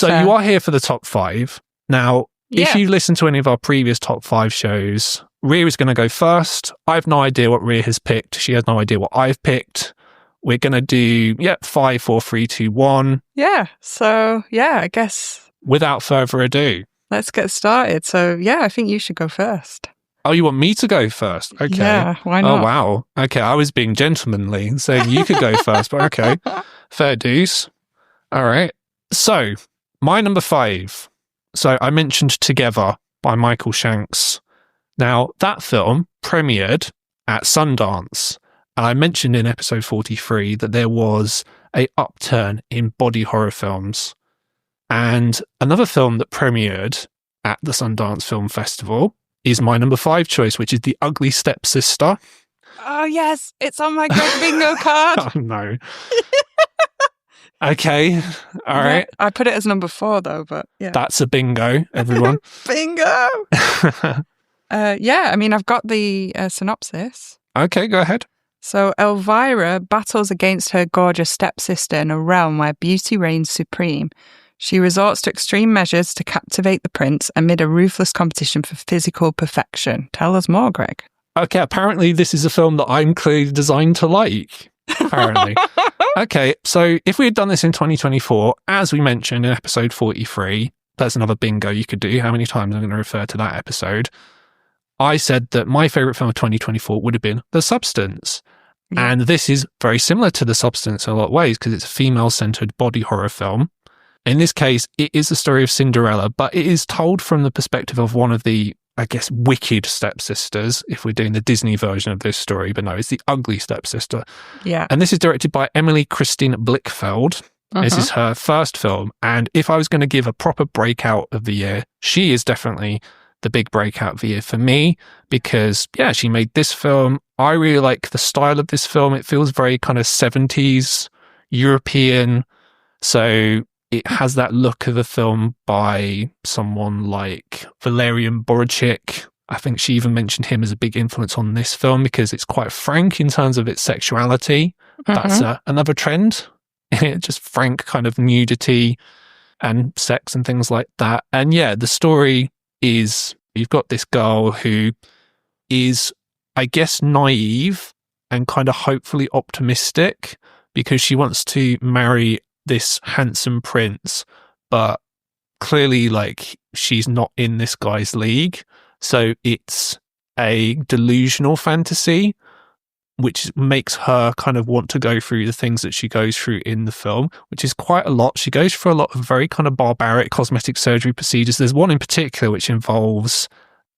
So you are here for the top 5. Now, if you listen to any of our previous top 5 shows, Rhea is going to go first. I have no idea what Rhea has picked. She has no idea what I've picked. We're going to do, 5, 4, 3, 2, 1. Yeah. So, I guess. Without further ado. Let's get started. So, I think you should go first. Oh, you want me to go first? Okay. Yeah, why not? Oh, wow. Okay, I was being gentlemanly and saying you could go first, but okay. Fair dues. All right. So, my number 5. So, I mentioned Together by Michael Shanks. Now, that film premiered at Sundance. And I mentioned in episode 43 that there was a upturn in body horror films. And another film that premiered at the Sundance Film Festival is my number 5 choice, which is The Ugly Stepsister. Oh, yes. It's on my Greg Bingo card. Oh, no. Okay. All right. I put it as number 4, though, but yeah. That's a bingo, everyone. Bingo! I've got the synopsis. Okay, go ahead. So, Elvira battles against her gorgeous stepsister in a realm where beauty reigns supreme. She resorts to extreme measures to captivate the prince amid a ruthless competition for physical perfection. Tell us more, Greg. Okay, apparently this is a film that I'm clearly designed to like. Apparently. Okay, so if we had done this in 2024, as we mentioned in episode 43, that's another bingo you could do. How many times I'm going to refer to that episode? I said that my favourite film of 2024 would have been The Substance. Yeah. And this is very similar to The Substance in a lot of ways because it's a female-centred body horror film. In this case, it is the story of Cinderella, but it is told from the perspective of one of the, I guess, wicked stepsisters, if we're doing the Disney version of this story. But no, it's the ugly stepsister. Yeah. And this is directed by Emily Christine Blickfeld. This is her first film. And if I was going to give a proper breakout of the year, she is definitely the big breakout of the year for me because, she made this film. I really like the style of this film. It feels very kind of 70s European. So it has that look of a film by someone like Valerian Boracek. I think she even mentioned him as a big influence on this film because it's quite frank in terms of its sexuality. That's another trend. Just frank kind of nudity and sex and things like that. And the story is you've got this girl who is, I guess, naive and kind of hopefully optimistic because she wants to marry this handsome prince, but clearly she's not in this guy's league. So it's a delusional fantasy, which makes her kind of want to go through the things that she goes through in the film, which is quite a lot. She goes through a lot of very kind of barbaric cosmetic surgery procedures. There's one in particular which involves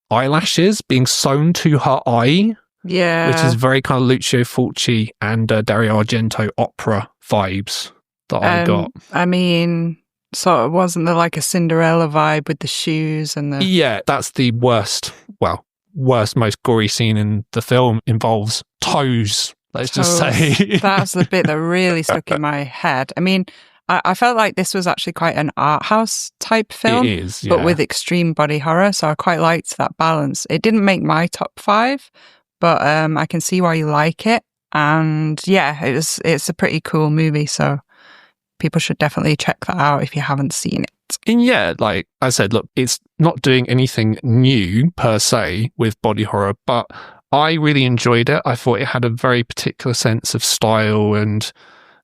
eyelashes being sewn to her eye. Yeah. Which is very kind of Lucio Fulci and Dario Argento opera vibes that I got. I mean, sort of wasn't there like a Cinderella vibe with the shoes and the... Yeah, that's the worst, most gory scene in the film involves toes, let's just say. That's the bit that really stuck in my head. I mean, I felt like this was actually quite an art house type film. It is, but with extreme body horror, so I quite liked that balance. It didn't make my top 5, but I can see why you like it. And it's a pretty cool movie, so people should definitely check that out if you haven't seen it. And like I said, look, it's not doing anything new per se with body horror, but I really enjoyed it. I thought it had a very particular sense of style and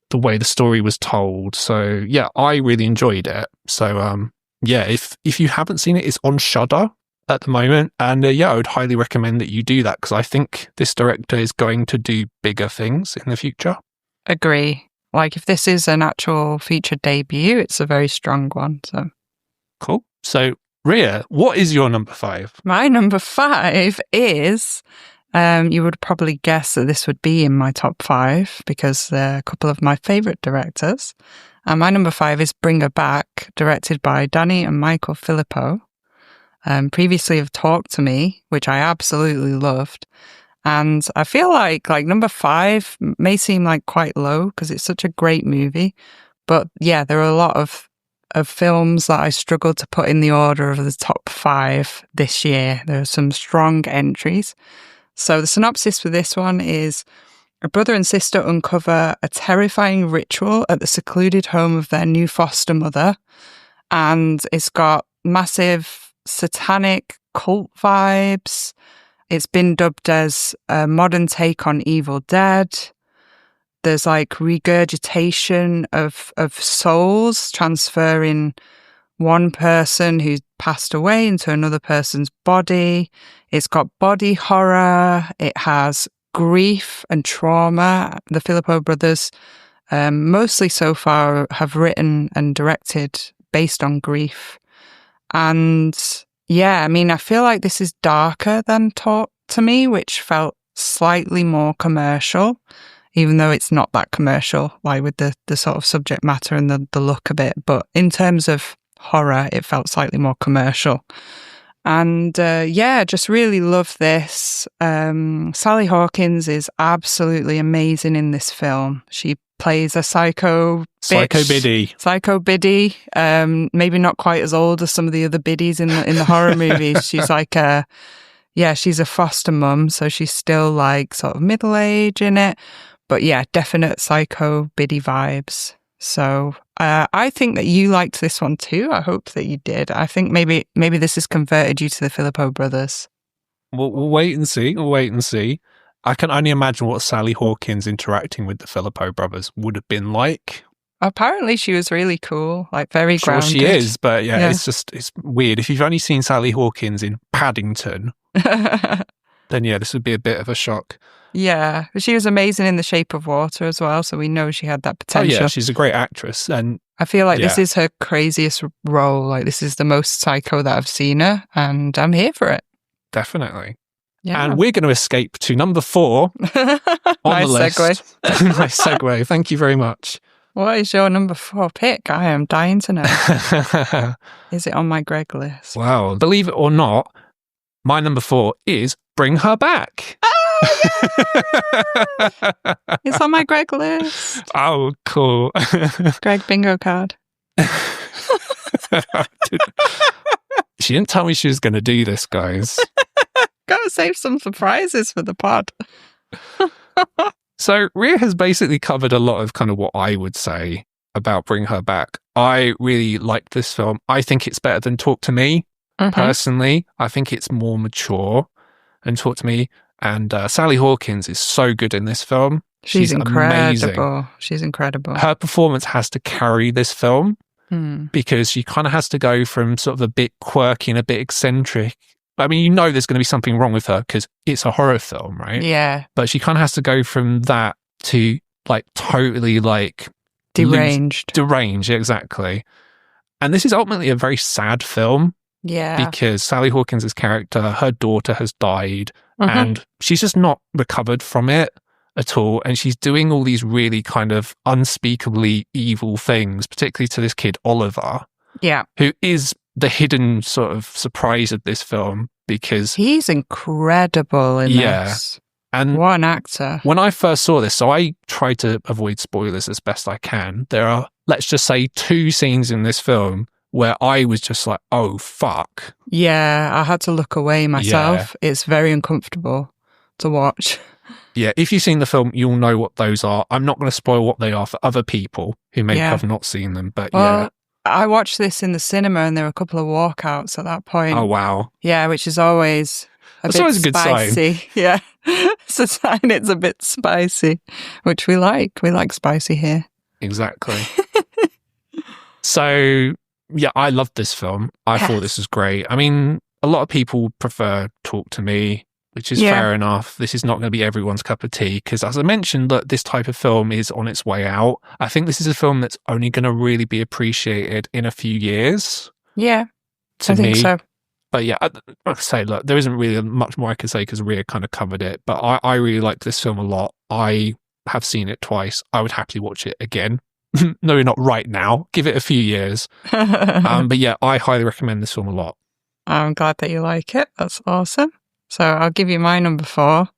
the way the story was told. So I really enjoyed it. So if you haven't seen it, it's on Shudder at the moment. And I would highly recommend that you do that because I think this director is going to do bigger things in the future. Agree. Like if this is an actual feature debut, it's a very strong one. So cool. So Rhea, what is your number 5? My number 5 is, you would probably guess that this would be in my top 5 because they're a couple of my favourite directors. And my number 5 is Bring Her Back, directed by Danny and Michael Filippo. Previously have Talked to Me, which I absolutely loved. And I feel like number 5 may seem like quite low because it's such a great movie. But there are a lot of films that I struggled to put in the order of the top 5 this year. There are some strong entries. So the synopsis for this one is: a brother and sister uncover a terrifying ritual at the secluded home of their new foster mother. And it's got massive satanic cult vibes. It's been dubbed as a modern take on Evil Dead. There's like regurgitation of souls transferring one person who's passed away into another person's body. It's got body horror. It has grief and trauma. The Filippo brothers, mostly so far, have written and directed based on grief. And yeah, I mean, I feel like this is darker than Talk to Me, which felt slightly more commercial, even though it's not that commercial, like with the sort of subject matter and the look of it. But in terms of horror, it felt slightly more commercial. And yeah, just really love this. Sally Hawkins is absolutely amazing in this film. She plays a psycho biddy. Psycho biddy. Maybe not quite as old as some of the other biddies in the horror movies. She's like she's a foster mum, so she's still like sort of middle age in it. But yeah, definite psycho biddy vibes. So I think that you liked this one too. I hope that you did. I think maybe this has converted you to the Filippo brothers. We'll wait and see. I can only imagine what Sally Hawkins interacting with the Filippo brothers would have been like. Apparently she was really cool, like very grounded. Sure she is, but yeah, it's weird. If you've only seen Sally Hawkins in Paddington, then yeah, this would be a bit of a shock. Yeah, but she was amazing in The Shape of Water as well, so we know she had that potential. Oh yeah, she's a great actress. And I feel like this is her craziest role. Like this is the most psycho that I've seen her, and I'm here for it. Definitely. Yeah. And we're going to escape to number 4 on nice the list. Segue. Nice segue. Thank you very much. What is your number 4 pick? I am dying to know. Is it on my Greg list? Wow. Believe it or not, my number 4 is Bring Her Back. It's on my Greg list. Oh, cool. Greg bingo card. She didn't tell me she was going to do this, guys. Gotta save some surprises for the pod. So Rhea has basically covered a lot of kind of what I would say about Bring Her Back. I really liked this film. I think it's better than Talk to Me. Personally, I think it's more mature than Talk to Me. And Sally Hawkins is so good in this film. She's incredible. Amazing. She's incredible. Her performance has to carry this film because she kind of has to go from sort of a bit quirky and a bit eccentric. I mean, you know there's going to be something wrong with her because it's a horror film, right? Yeah. But she kind of has to go from that to like totally like... deranged, exactly. And this is ultimately a very sad film. Yeah. Because Sally Hawkins' character, her daughter has died and she's just not recovered from it at all. And she's doing all these really kind of unspeakably evil things, particularly to this kid, Oliver. Yeah. Who is the hidden sort of surprise of this film because... he's incredible in this. And what an actor. When I first saw this, so I try to avoid spoilers as best I can. There are, let's just say, 2 scenes in this film where I was just like, oh, fuck. Yeah, I had to look away myself. Yeah. It's very uncomfortable to watch. Yeah, if you've seen the film, you'll know what those are. I'm not going to spoil what they are for other people who may have not seen them, but yeah. I watched this in the cinema and there were a couple of walkouts at that point. Oh, wow. Yeah, which is always That's always a good spicy. Sign. Yeah, it's a sign it's a bit spicy, which we like. We like spicy here. Exactly. So... yeah, I loved this film. I thought this was great. I mean, a lot of people prefer Talk to Me, which is fair enough. This is not going to be everyone's cup of tea because, as I mentioned, that this type of film is on its way out. I think this is a film that's only going to really be appreciated in a few years. Yeah, I think so. But yeah, like I say, look, there isn't really much more I can say because Rhea kind of covered it. But I really like this film a lot. I have seen it twice. I would happily watch it again. No, not right now. Give it a few years. But yeah, I highly recommend this film a lot. I'm glad that you like it. That's awesome. So I'll give you my number 4,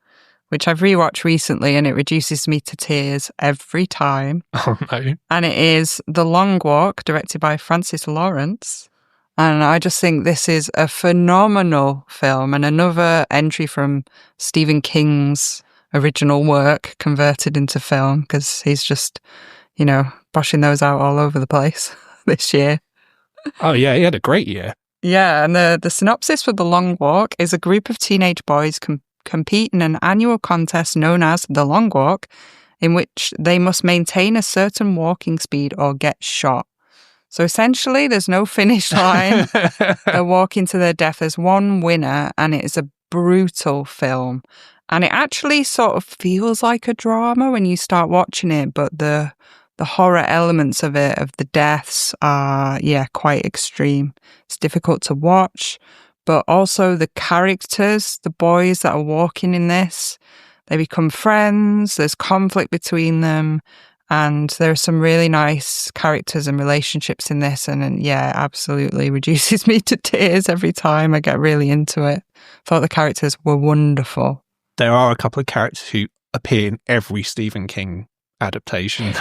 which I've rewatched recently and it reduces me to tears every time. Oh no. And it is The Long Walk, directed by Francis Lawrence. And I just think this is a phenomenal film and another entry from Stephen King's original work converted into film because he's just, boshing those out all over the place this year. Oh, yeah, he had a great year. Yeah, and the synopsis for The Long Walk is a group of teenage boys compete in an annual contest known as The Long Walk, in which they must maintain a certain walking speed or get shot. So essentially, there's no finish line. They're walking to their death. There's one winner, and it is a brutal film. And it actually sort of feels like a drama when you start watching it, but the horror elements of it, of the deaths, are, quite extreme. It's difficult to watch, but also the characters, the boys that are walking in this, they become friends, there's conflict between them, and there are some really nice characters and relationships in this, and it absolutely reduces me to tears every time. I get really into it. Thought the characters were wonderful. There are a couple of characters who appear in every Stephen King adaptation,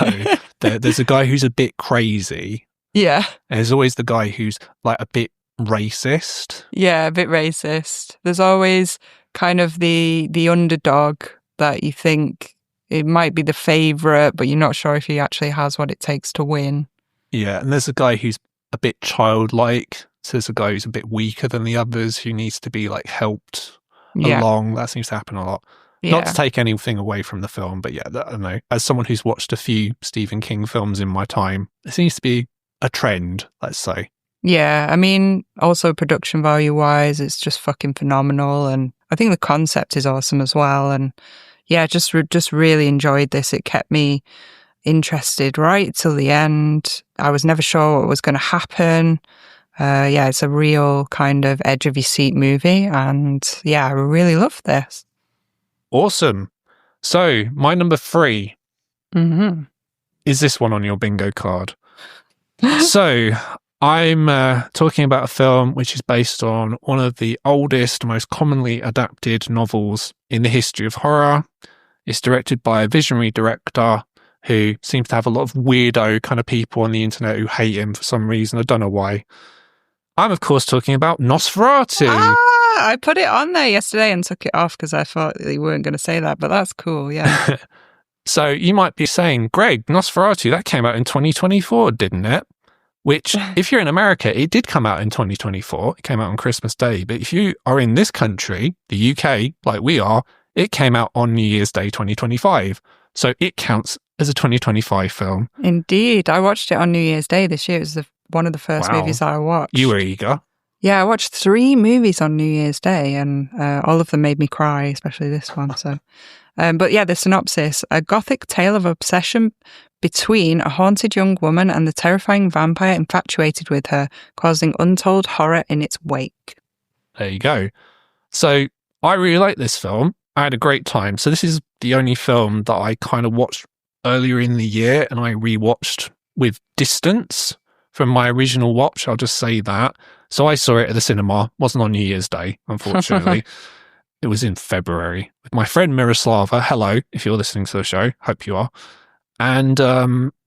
though. There's a guy who's a bit crazy. Yeah. And there's always the guy who's like a bit racist. Yeah, a bit racist. There's always kind of the underdog that you think it might be the favourite, but you're not sure if he actually has what it takes to win. Yeah, and there's a guy who's a bit childlike. So there's a guy who's a bit weaker than the others who needs to be like helped along. That seems to happen a lot. Yeah. Not to take anything away from the film, but I don't know. As someone who's watched a few Stephen King films in my time, it seems to be a trend, let's say. Yeah, I mean, also production value wise, it's just fucking phenomenal. And I think the concept is awesome as well. And just really enjoyed this. It kept me interested right till the end. I was never sure what was going to happen. It's a real kind of edge of your seat movie. And I really love this. Awesome. So my number 3 is this one on your bingo card. So I'm talking about a film which is based on one of the oldest, most commonly adapted novels in the history of horror. It's directed by a visionary director who seems to have a lot of weirdo kind of people on the internet who hate him for some reason. I don't know why. I'm, of course, talking about Nosferatu. I put it on there yesterday and took it off because I thought you weren't going to say that, but that's cool, yeah. So you might be saying, Greg, Nosferatu, that came out in 2024, didn't it? Which, if you're in America, it did come out in 2024. It came out on Christmas Day. But if you are in this country, the UK, like we are, it came out on New Year's Day 2025. So it counts as a 2025 film. Indeed. I watched it on New Year's Day this year. It was one of the first movies I watched. You were eager. Yeah, I watched 3 movies on New Year's Day, and all of them made me cry, especially this one. So, but the synopsis: a gothic tale of obsession between a haunted young woman and the terrifying vampire infatuated with her, causing untold horror in its wake. There you go. So I really like this film. I had a great time. So this is the only film that I kind of watched earlier in the year, and I rewatched with distance from my original watch. I'll just say that. So I saw it at the cinema. Wasn't on New Year's Day, unfortunately. It was in February with my friend Miroslava. Hello, if you're listening to the show. Hope you are. And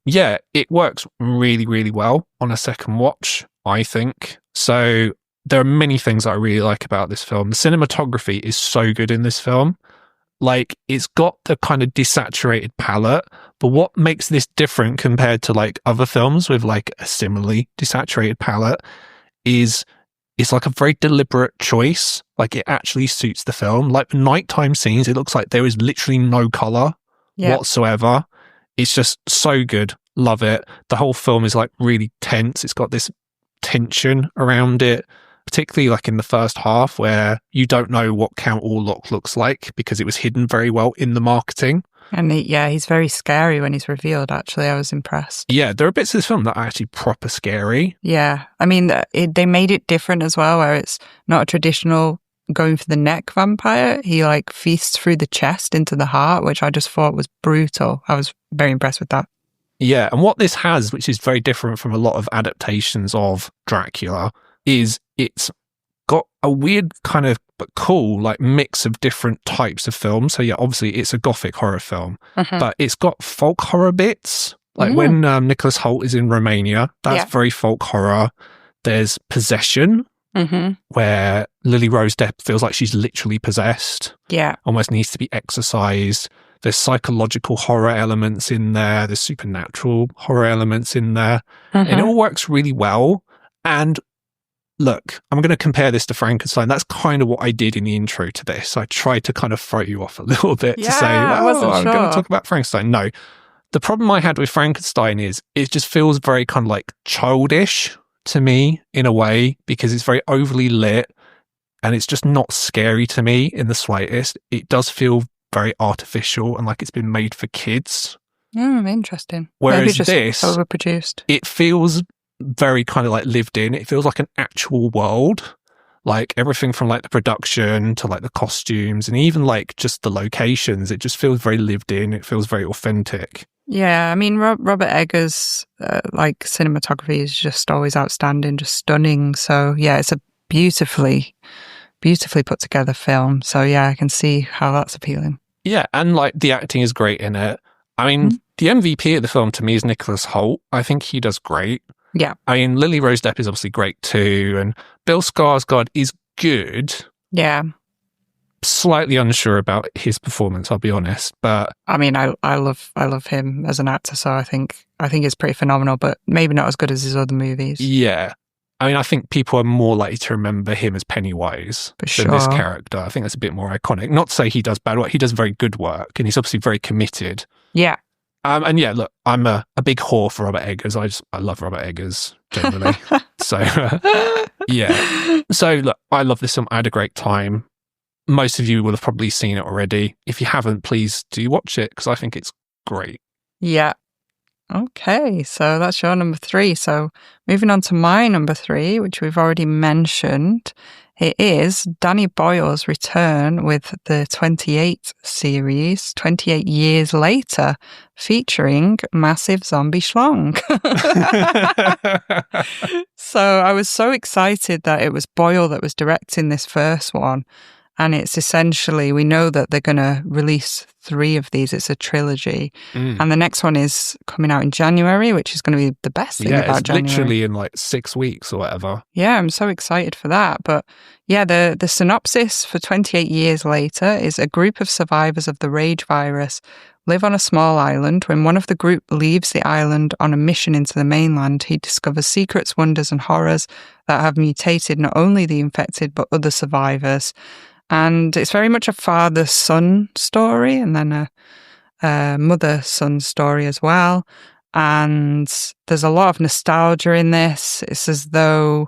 it works really, really well on a second watch, I think. So there are many things that I really like about this film. The cinematography is so good in this film. Like, it's got the kind of desaturated palette, but what makes this different compared to like other films with like a similarly desaturated palette is it's like a very deliberate choice. Like, it actually suits the film. Like the nighttime scenes, it looks like there is literally no color whatsoever. It's just so good. Love it. The whole film is like really tense. It's got this tension around it, particularly like in the first half where you don't know what Count Orlok looks like because it was hidden very well in the marketing. And he's very scary when he's revealed, actually. I was impressed. Yeah, there are bits of this film that are actually proper scary. Yeah. I mean, they made it different as well, where it's not a traditional going for the neck vampire. He like feasts through the chest into the heart, which I just thought was brutal. I was very impressed with that. Yeah, and what this has, which is very different from a lot of adaptations of Dracula, is it's got a weird kind of but cool like mix of different types of films. So yeah, obviously it's a gothic horror film, but it's got folk horror bits. Like when Nicholas Hoult is in Romania, that's very folk horror. There's possession, where Lily Rose Depp feels like she's literally possessed. Yeah. Almost needs to be exorcised. There's psychological horror elements in there. There's supernatural horror elements in there. And it all works really well. And look, I'm going to compare this to Frankenstein. That's kind of what I did in the intro to this. I tried to kind of throw you off a little bit to say, I wasn't I'm sure. going to talk about Frankenstein. No, the problem I had with Frankenstein is it just feels very kind of like childish to me in a way, because it's very overly lit and it's just not scary to me in the slightest. It does feel very artificial and like it's been made for kids. Interesting. Whereas Maybe just this, overproduced. it feels very kind of like lived in. It feels like an actual world, like everything from like the production to like the costumes and even like just the locations. It just feels very lived in. It feels very authentic. Yeah, I mean, Robert Eggers' like cinematography is just always outstanding, just stunning. So yeah, it's a beautifully put together film. So yeah, I can see how that's appealing. Yeah, and like the acting is great in it. I mean, the MVP of the film to me is Nicholas Hoult. I think he does great. Yeah. I mean, Lily Rose Depp is obviously great too, and Bill Skarsgård is good. Yeah. Slightly unsure about his performance, I'll be honest, but I mean, I love him as an actor, so I think it's pretty phenomenal, but maybe not as good as his other movies. yeah. I mean, I think people are more likely to remember him as Pennywise than this character. I think that's a bit more iconic. Not to say he does bad work, he does very good work, and he's obviously very committed. Yeah. And yeah, look, I'm a big whore for Robert Eggers. I love Robert Eggers generally. So yeah. So look, I love this film. I had a great time. Most of you will have probably seen it already. If you haven't, please do watch it because I think it's great. Yeah. Okay, so that's your number 3. So moving on to my number 3, which we've already mentioned, it is Danny Boyle's return with the 28 series, 28 years later, featuring Massive Zombie Schlong. So I was so excited that it was Boyle that was directing this first one. And it's essentially, we know that they're going to release 3 of these. It's a trilogy. And the next one is coming out in January, which is going to be the best thing about January. Yeah, it's literally in like 6 weeks or whatever. Yeah, I'm so excited for that. But yeah, the synopsis for 28 years later is a group of survivors of the rage virus live on a small island. When one of the group leaves the island on a mission into the mainland, he discovers secrets, wonders, and horrors that have mutated not only the infected, but other survivors. And it's very much a father-son story and then a mother-son story as well. And there's a lot of nostalgia in this. It's as though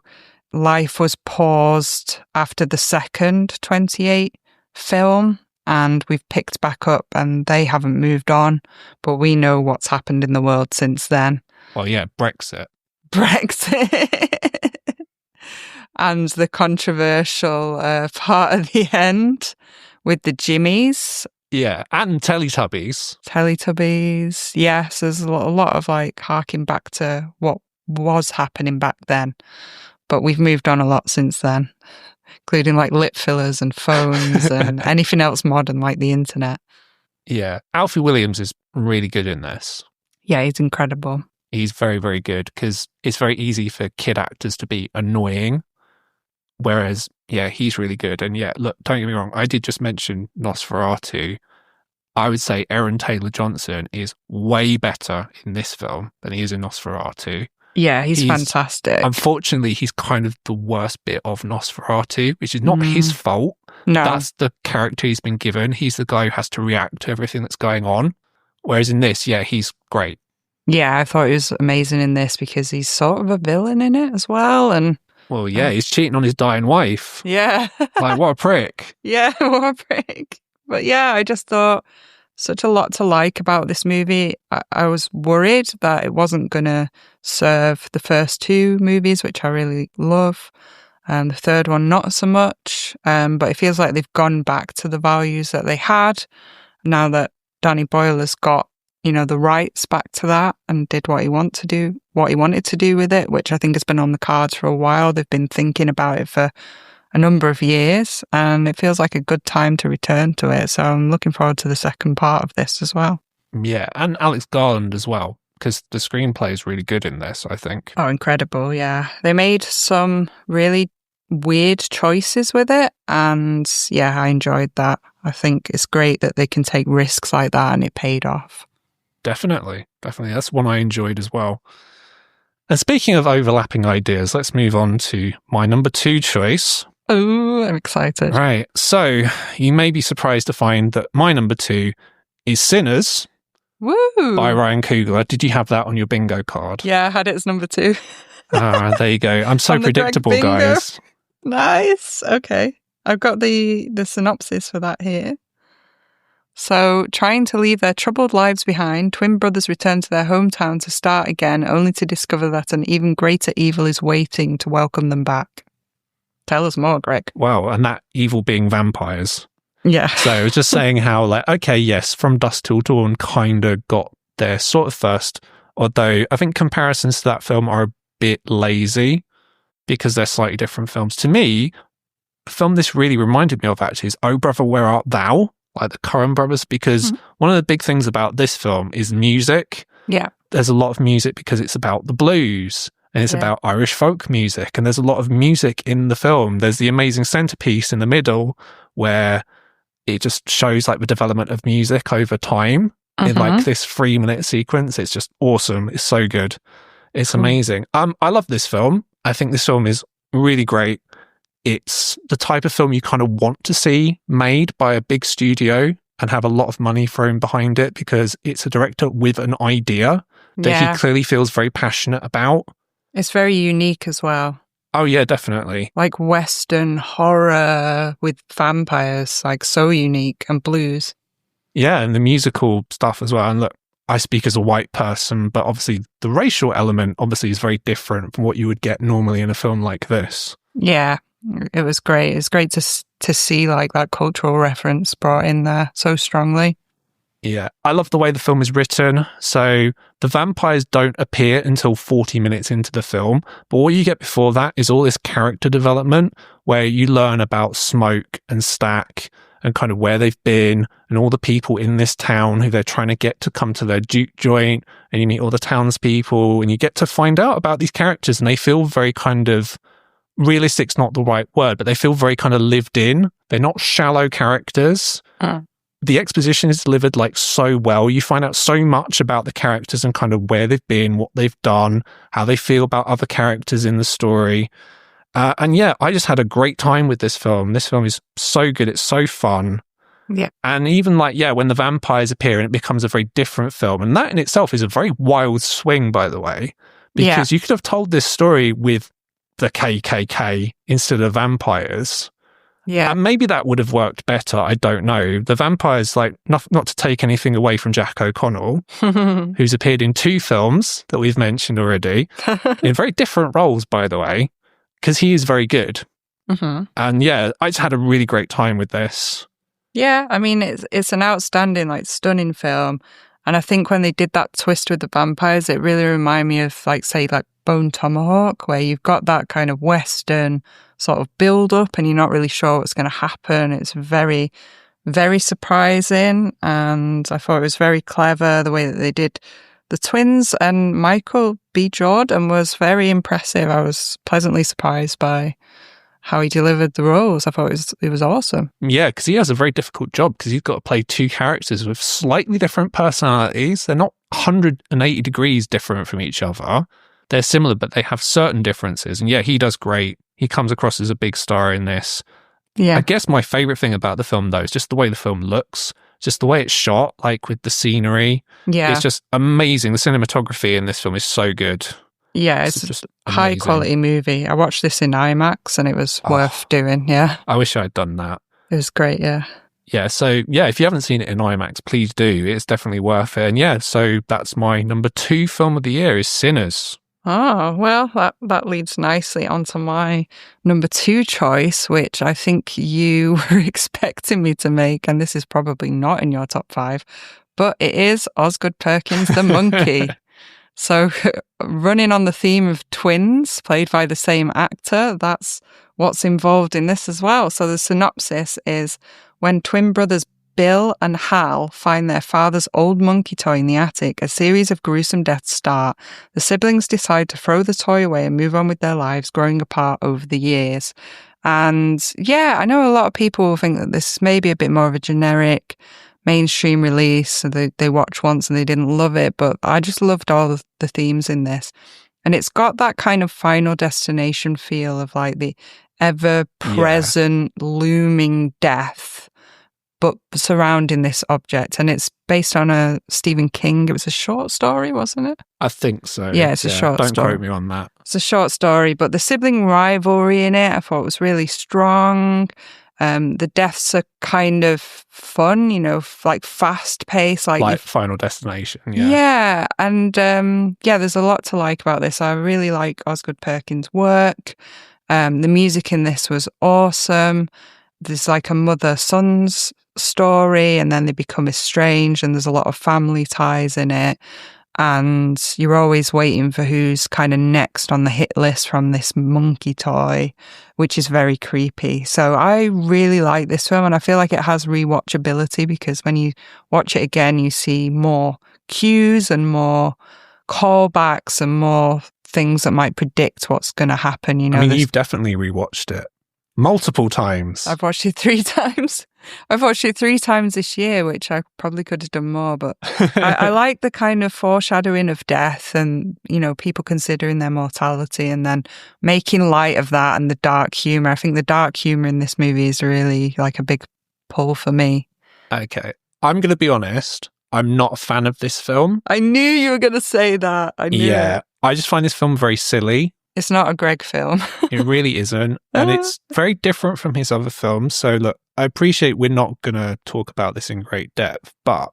life was paused after the second 28 film and we've picked back up and they haven't moved on. But we know what's happened in the world since then. Well, yeah, Brexit. And the controversial part at the end with the Jimmies. Yeah, and Teletubbies. Yes, there's a lot of like harking back to what was happening back then. But we've moved on a lot since then, including like lip fillers and phones and anything else modern like the internet. Yeah, Alfie Williams is really good in this. Yeah, he's incredible. He's very, very good because it's very easy for kid actors to be annoying. Whereas, yeah, he's really good. And yeah, look, don't get me wrong. I did just mention Nosferatu. I would say Aaron Taylor-Johnson is way better in this film than he is in Nosferatu. Yeah, he's fantastic. Unfortunately, he's kind of the worst bit of Nosferatu, which is not his fault. No. That's the character he's been given. He's the guy who has to react to everything that's going on. Whereas in this, yeah, he's great. Yeah, I thought he was amazing in this because he's sort of a villain in it as well. And well, yeah, he's cheating on his dying wife. Yeah. Like, what a prick. Yeah, what a prick. But yeah, I just thought such a lot to like about this movie. I was worried that it wasn't going to serve the first 2 movies, which I really love. The third one, not so much. But it feels like they've gone back to the values that they had now that Danny Boyle has got, the rights back to that and did what he wanted to do with it, which I think has been on the cards for a while. They've been thinking about it for a number of years and it feels like a good time to return to it. So I'm looking forward to the second part of this as well. Yeah, and Alex Garland as well, because the screenplay is really good in this, I think. Oh, incredible, yeah. They made some really weird choices with it and yeah, I enjoyed that. I think it's great that they can take risks like that and it paid off. Definitely. That's one I enjoyed as well. And speaking of overlapping ideas, let's move on to my number 2 choice. Oh, I'm excited. Right. So you may be surprised to find that my number 2 is Sinners. Woo! By Ryan Coogler. Did you have that on your bingo card? Yeah, I had it as number 2. There you go. I'm so predictable, guys. Nice. Okay. I've got the synopsis for that here. So, trying to leave their troubled lives behind, twin brothers return to their hometown to start again, only to discover that an even greater evil is waiting to welcome them back. Tell us more, Greg. Wow, and that evil being vampires. Yeah. So I was just saying how, like, okay, yes, From Dusk Till Dawn kind of got there sort of first, although I think comparisons to that film are a bit lazy because they're slightly different films. To me, the film this really reminded me of actually is Oh Brother, Where Art Thou? Like the Coen brothers, because one of the big things about this film is music. Yeah. There's a lot of music because it's about the blues. And it's about Irish folk music. And there's a lot of music in the film. There's the amazing centerpiece in the middle where it just shows like the development of music over time in like this 3-minute sequence. It's just awesome. It's so good. It's amazing. I love this film. I think this film is really great. It's the type of film you kind of want to see made by a big studio and have a lot of money thrown behind it because it's a director with an idea that he clearly feels very passionate about. It's very unique as well. Oh, yeah, definitely. Like Western horror with vampires, like so unique, and blues. Yeah, and the musical stuff as well. And look, I speak as a white person, but obviously the racial element obviously is very different from what you would get normally in a film like this. Yeah, it was great. It's great to see like that cultural reference brought in there so strongly. Yeah, I love the way the film is written. So the vampires don't appear until 40 minutes into the film, but what you get before that is all this character development where you learn about Smoke and Stack and kind of where they've been and all the people in this town who they're trying to get to come to their juke joint, and you meet all the townspeople and you get to find out about these characters, and they feel very kind of realistic's not the right word, but they feel very kind of lived in. They're not shallow characters. The exposition is delivered like so well. You find out so much about the characters and kind of where they've been, what they've done, how they feel about other characters in the story. And yeah, I just had a great time with this film. This film is so good. It's so fun. Yeah. And even like, yeah, when the vampires appear and it becomes a very different film. And that in itself is a very wild swing, by the way, because you could have told this story with the KKK instead of vampires. Yeah. And maybe that would have worked better. I don't know. The vampires, like, not to take anything away from Jack O'Connell, who's appeared in 2 films that we've mentioned already, in very different roles, by the way, because he is very good. And yeah, I just had a really great time with this. Yeah, I mean, it's an outstanding, like, stunning film. And I think when they did that twist with the vampires, it really reminded me of, like, say, like Bone Tomahawk, where you've got that kind of Western sort of build up and you're not really sure what's going to happen. It's very, very surprising. And I thought it was very clever the way that they did the twins, and Michael B. Jordan was very impressive. I was pleasantly surprised by how he delivered the roles. I thought it was awesome. Yeah, because he has a very difficult job because he's got to play 2 characters with slightly different personalities. They're not 180 degrees different from each other. They're similar, but they have certain differences. And yeah, he does great. He comes across as a big star in this. Yeah. I guess my favourite thing about the film, though, is just the way the film looks, just the way it's shot, like with the scenery. Yeah. It's just amazing. The cinematography in this film is so good. Yeah, it's just a high quality movie. I watched this in IMAX and it was worth doing. Yeah. I wish I'd done that. It was great. Yeah. Yeah. So yeah, if you haven't seen it in IMAX, please do. It's definitely worth it. And yeah, so that's my number 2 film of the year is Sinners. Oh, well, that leads nicely onto my number 2 choice, which I think you were expecting me to make, and this is probably not in your top 5, but it is Osgood Perkins the Monkey. So running on the theme of twins played by the same actor, that's what's involved in this as well. So the synopsis is, when twin brothers Bill and Hal find their father's old monkey toy in the attic, a series of gruesome deaths start. The siblings decide to throw the toy away and move on with their lives, growing apart over the years. And yeah, I know a lot of people think that this may be a bit more of a generic mainstream release. So they watch once and they didn't love it, but I just loved all the themes in this. And it's got that kind of Final Destination feel of like the ever-present looming death, but surrounding this object. And it's based on a Stephen King. It was a short story, wasn't it? I think so. Yeah, it's a short story. Don't quote me on that. It's a short story, but the sibling rivalry in it, I thought was really strong. The deaths are kind of fun, like fast-paced. Like Final Destination, yeah. Yeah, and there's a lot to like about this. I really like Osgood Perkins' work. The music in this was awesome. There's like a mother-son's story, and then they become estranged, and there's a lot of family ties in it. And you're always waiting for who's kind of next on the hit list from this monkey toy, which is very creepy. So I really like this film, and I feel like it has rewatchability because when you watch it again, you see more cues and more callbacks and more things that might predict what's going to happen. You've definitely rewatched it multiple times. I've watched it 3 times. I've watched it 3 times this year, which I probably could have done more, but I like the kind of foreshadowing of death and, people considering their mortality and then making light of that and the dark humour. I think the dark humour in this movie is really like a big pull for me. Okay. I'm going to be honest. I'm not a fan of this film. I knew you were going to say that. I knew it. I just find this film very silly. It's not a Greg film. It really isn't. And it's very different from his other films. So look, I appreciate we're not going to talk about this in great depth, but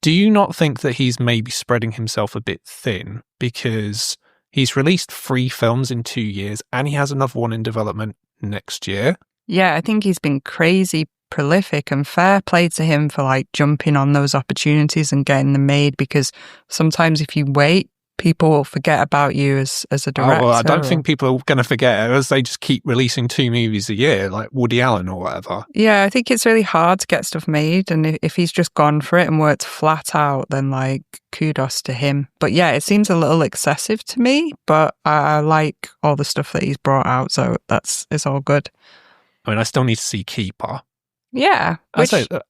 do you not think that he's maybe spreading himself a bit thin? Because he's released 3 films in 2 years and he has another one in development next year. Yeah, I think he's been crazy prolific, and fair play to him for like jumping on those opportunities and getting them made, because sometimes if you wait, people will forget about you as a director. Oh, well, I don't think people are going to forget it as they just keep releasing 2 movies a year, like Woody Allen or whatever. Yeah, I think it's really hard to get stuff made. And if he's just gone for it and worked flat out, then like kudos to him. But yeah, it seems a little excessive to me, but I like all the stuff that he's brought out. So it's all good. I still need to see Keeper. Yeah.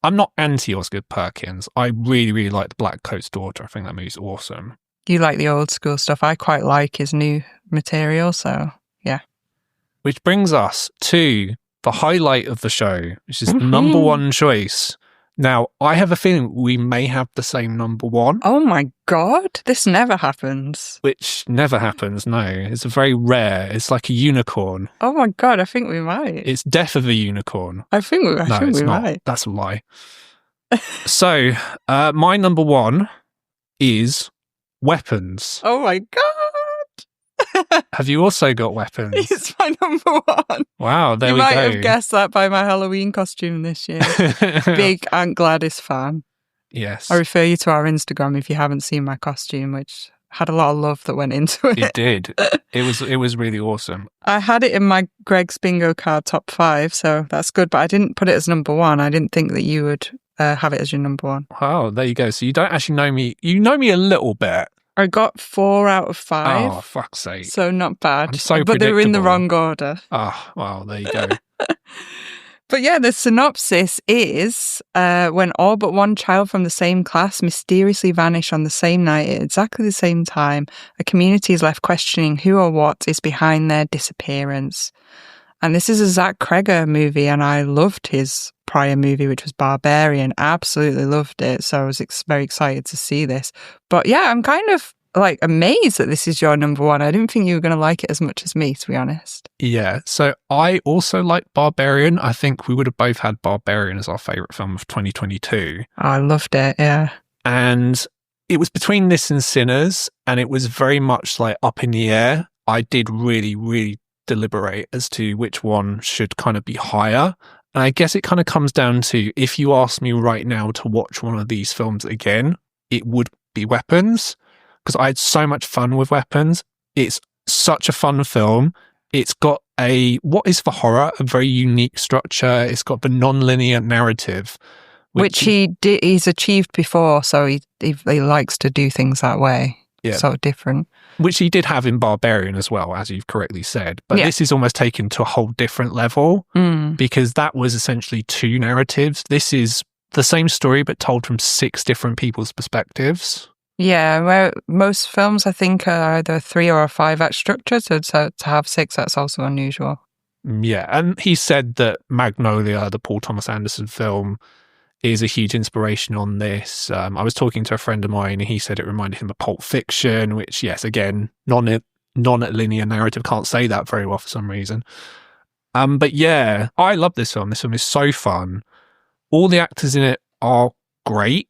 I'm not anti Osgood Perkins. I really, really like The Black Coat's Daughter. I think that movie's awesome. You like the old school stuff. I quite like his new material, so yeah. Which brings us to the highlight of the show, which is the number 1 choice. Now, I have a feeling we may have the same number 1. Oh my God, this never happens. Which never happens, no. It's very rare. It's like a unicorn. Oh my God, I think we might. It's Death of a Unicorn. I think we might. That's a lie. So, my number 1 is Weapons. Oh my God. Have you also got Weapons? It's my number 1. Wow, there we go. You might have guessed that by my Halloween costume this year. Big Aunt Gladys fan. Yes. I refer you to our Instagram if you haven't seen my costume, which had a lot of love that went into it. It did. It was really awesome. I had it in my Greg's Bingo card top 5, so that's good, but I didn't put it as number 1. I didn't think that you would have it as your number 1. Oh, there you go. So you don't actually know me. You know me a little bit. I got 4 out of 5. Oh, fuck's sake. So not bad. I'm so but they were in the wrong order. Oh, well, there you go. But yeah, the synopsis is when all but one child from the same class mysteriously vanish on the same night at exactly the same time, a community is left questioning who or what is behind their disappearance. And this is a Zach Cregger movie, and I loved his prior movie, which was Barbarian. Absolutely loved it. So I was very excited to see this. But yeah, I'm kind of like amazed that this is your number 1. I didn't think you were going to like it as much as me, to be honest. Yeah. So I also like Barbarian. I think we would have both had Barbarian as our favourite film of 2022. I loved it. Yeah. And it was between this and Sinners, and it was very much like up in the air. I did really, really deliberate as to which one should kind of be higher. And I guess it kind of comes down to, if you ask me right now to watch one of these films again, it would be Weapons, because I had so much fun with Weapons. It's such a fun film. It's got what is for horror, a very unique structure. It's got the non-linear narrative. Which he's achieved before, so he likes to do things that way. Yeah. Sort of different. Which he did have in Barbarian as well, as you've correctly said. But this is almost taken to a whole different level, because that was essentially 2 narratives. This is the same story, but told from 6 different people's perspectives. Yeah, where most films I think are either 3 or 5 act structure, so to have 6, that's also unusual. Yeah, and he said that Magnolia, the Paul Thomas Anderson film, is a huge inspiration on this. I was talking to a friend of mine, and he said it reminded him of Pulp Fiction, which, yes, again, non-linear narrative, can't say that very well for some reason. But yeah, I love this film. This film is so fun. All the actors in it are great,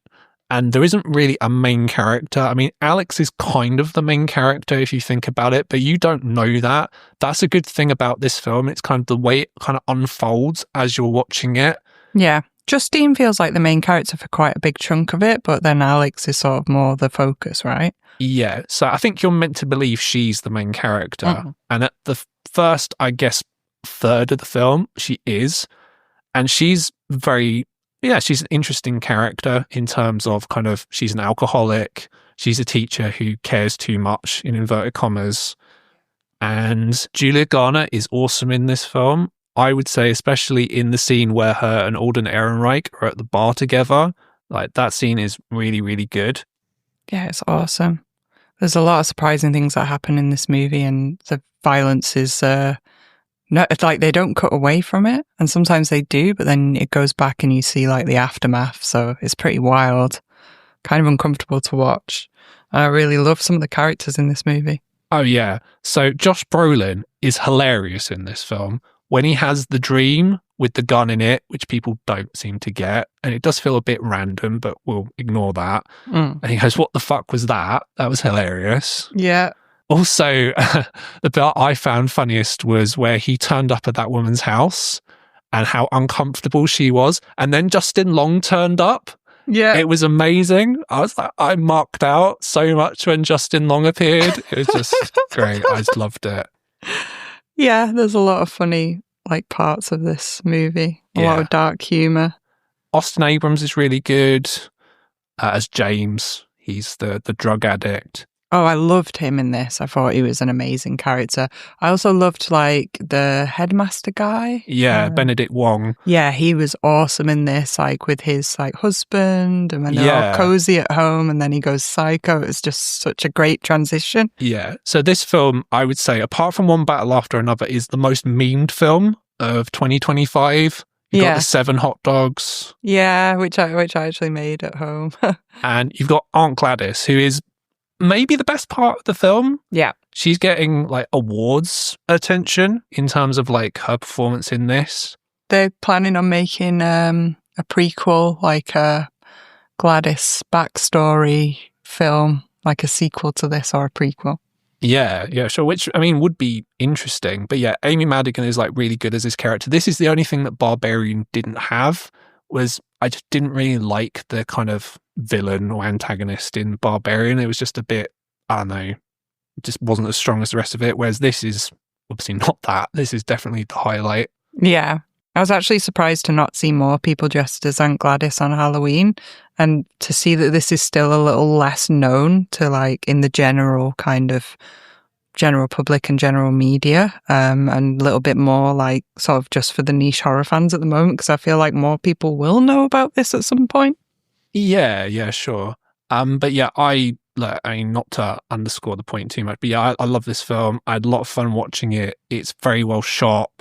and there isn't really a main character. I mean, Alex is kind of the main character if you think about it, but you don't know that. That's a good thing about this film. It's kind of the way it kind of unfolds as you're watching it. Yeah. Justine feels like the main character for quite a big chunk of it, but then Alex is sort of more the focus, right? Yeah, so I think you're meant to believe she's the main character. Mm-hmm. And at the first, I guess, third of the film, she is. And she's she's an interesting character in terms of kind of, she's an alcoholic, she's a teacher who cares too much, in inverted commas. And Julia Garner is awesome in this film. I would say, especially in the scene where her and Alden Ehrenreich are at the bar together. Like, that scene is really, really good. Yeah, it's awesome. There's a lot of surprising things that happen in this movie, and the violence is it's like they don't cut away from it, and sometimes they do, but then it goes back and you see like the aftermath, so it's pretty wild, kind of uncomfortable to watch. And I really love some of the characters in this movie. Oh yeah, so Josh Brolin is hilarious in this film when he has the dream with the gun in it, which people don't seem to get, and it does feel a bit random, but we'll ignore that. And he goes, "What the fuck was that?" That was hilarious. Yeah. Also, the bit I found funniest was where he turned up at that woman's house and how uncomfortable she was. And then Justin Long turned up. Yeah. It was amazing. I was like, I marked out so much when Justin Long appeared. It was just great. I just loved it. Yeah, there's a lot of funny like parts of this movie. A lot of dark humour. Austin Abrams is really good as James. He's the drug addict. Oh, I loved him in this. I thought he was an amazing character. I also loved like the headmaster guy. Yeah, Benedict Wong. Yeah, he was awesome in this, like with his like husband, and when they're all cozy at home and then he goes psycho. It's just such a great transition. Yeah. So this film, I would say, apart from One Battle After Another, is the most memed film of 2025. You've got the 7 hot dogs. Yeah, which I actually made at home. And you've got Aunt Gladys, who is maybe the best part of the film. Yeah. She's getting like awards attention in terms of like her performance in this. They're planning on making a prequel, like a Gladys backstory film, like a sequel to this or a prequel. Yeah, sure. Which, I mean, would be interesting. But yeah, Amy Madigan is like really good as this character. This is the only thing that Barbarian didn't have, was I just didn't really like the kind of villain or antagonist in Barbarian. It was just a bit, I don't know, it just wasn't as strong as the rest of it. Whereas this is obviously not that. This is definitely the highlight. Yeah. I was actually surprised to not see more people dressed as Aunt Gladys on Halloween, and to see that this is still a little less known to like in the general kind of general public and general media, and a little bit more like sort of just for the niche horror fans at the moment, because I feel like more people will know about this at some point. Yeah, sure. But yeah, I mean, not to underscore the point too much, but yeah, I love this film. I had a lot of fun watching it. It's very well shot.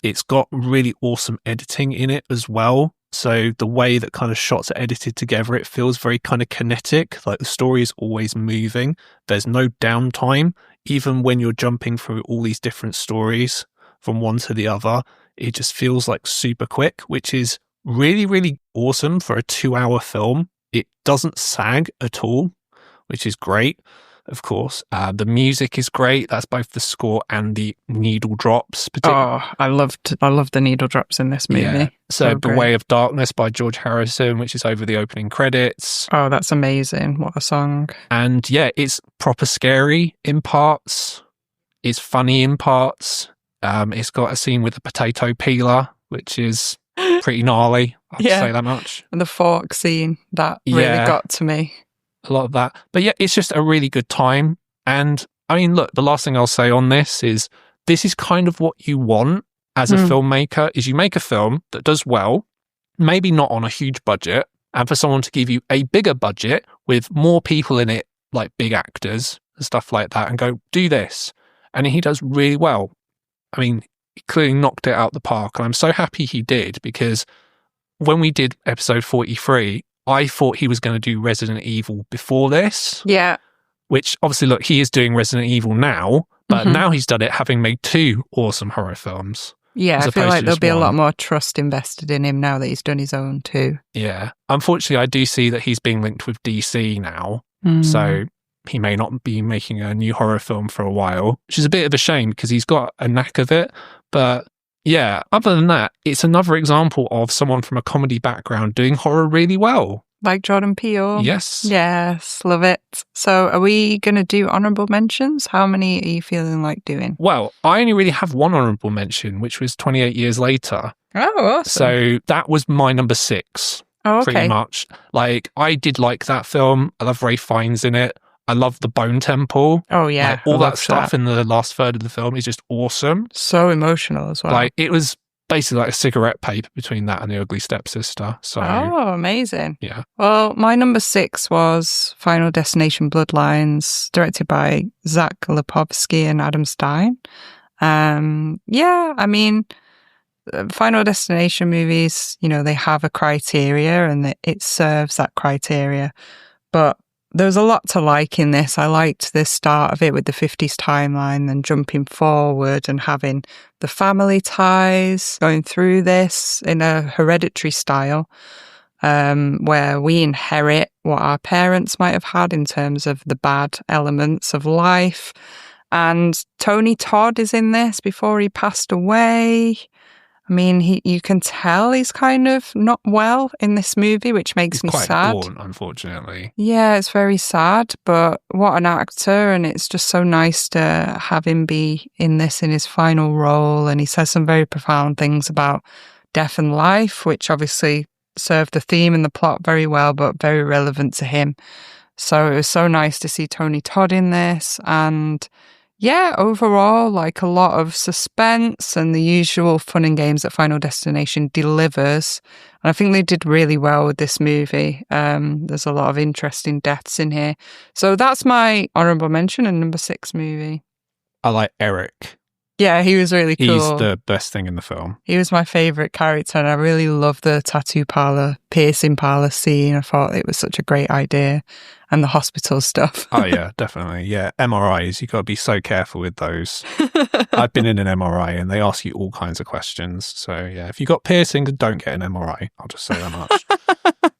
It's got really awesome editing in it as well. So the way that kind of shots are edited together, it feels very kind of kinetic. Like the story is always moving. There's no downtime. Even when you're jumping through all these different stories from one to the other, it just feels like super quick, which is really, really awesome for a 2-hour film. It doesn't sag at all, which is great. Of course, the music is great. That's both the score and the needle drops. Oh, I love the needle drops in this movie. Yeah. So The Way of Darkness by George Harrison, which is over the opening credits. Oh, that's amazing. What a song. And yeah, it's proper scary in parts. It's funny in parts. It's got a scene with a potato peeler, which is pretty gnarly. I'll say that much. And the fork scene, that really got to me. A lot of that. But yeah, it's just a really good time. And I mean, look, the last thing I'll say on this is kind of what you want as a filmmaker, is you make a film that does well, maybe not on a huge budget, and for someone to give you a bigger budget with more people in it like big actors and stuff like that and go, do this. And he does really well. I mean, he clearly knocked it out the park. And I'm so happy he did, because when we did episode 43, I thought he was going to do Resident Evil before this. Yeah. Which obviously, look, he is doing Resident Evil now, but now he's done it having made 2 awesome horror films. Yeah, I feel like there'll be a lot more trust invested in him now that he's done his own too. Yeah. Unfortunately, I do see that he's being linked with DC now. So he may not be making a new horror film for a while, which is a bit of a shame because he's got a knack of it. But yeah, other than that, it's another example of someone from a comedy background doing horror really well. Like Jordan Peele? Yes. Yes, love it. So are we going to do honourable mentions? How many are you feeling like doing? Well, I only really have one honourable mention, which was 28 Years Later. Oh, awesome. So that was my number 6. Oh, okay. Pretty much. Like, I did like that film. I love Ralph Fiennes in it. I love the Bone Temple. Oh, yeah. Like, all that stuff in the last third of the film is just awesome. So emotional as well. Like, it was basically like a cigarette paper between that and The Ugly Stepsister. So, oh, amazing. Yeah. Well, my number 6 was Final Destination Bloodlines, directed by Zach Lipovsky and Adam Stein. Yeah, I mean, Final Destination movies, you know, they have a criteria and it serves that criteria. But there was a lot to like in this. I liked the start of it with the 50s timeline, then jumping forward and having the family ties going through this in a hereditary style, where we inherit what our parents might have had in terms of the bad elements of life. And Tony Todd is in this before he passed away. I mean, you can tell he's kind of not well in this movie, which makes me sad. Quite gaunt, unfortunately. Yeah, it's very sad, but what an actor, and it's just so nice to have him be in this in his final role, and he says some very profound things about death and life, which obviously serve the theme and the plot very well, but very relevant to him. So it was so nice to see Tony Todd in this, and yeah, overall, like a lot of suspense and the usual fun and games that Final Destination delivers. And I think they did really well with this movie. There's a lot of interesting deaths in here. So that's my honourable mention and number 6 movie. I like Eric. Yeah, he was really cool. He's the best thing in the film. He was my favourite character, and I really loved the tattoo parlour, piercing parlour scene. I thought it was such a great idea. And the hospital stuff. Oh, yeah, definitely. Yeah, MRIs, you've got to be so careful with those. I've been in an MRI and they ask you all kinds of questions. So, yeah, if you've got piercings, don't get an MRI. I'll just say that much.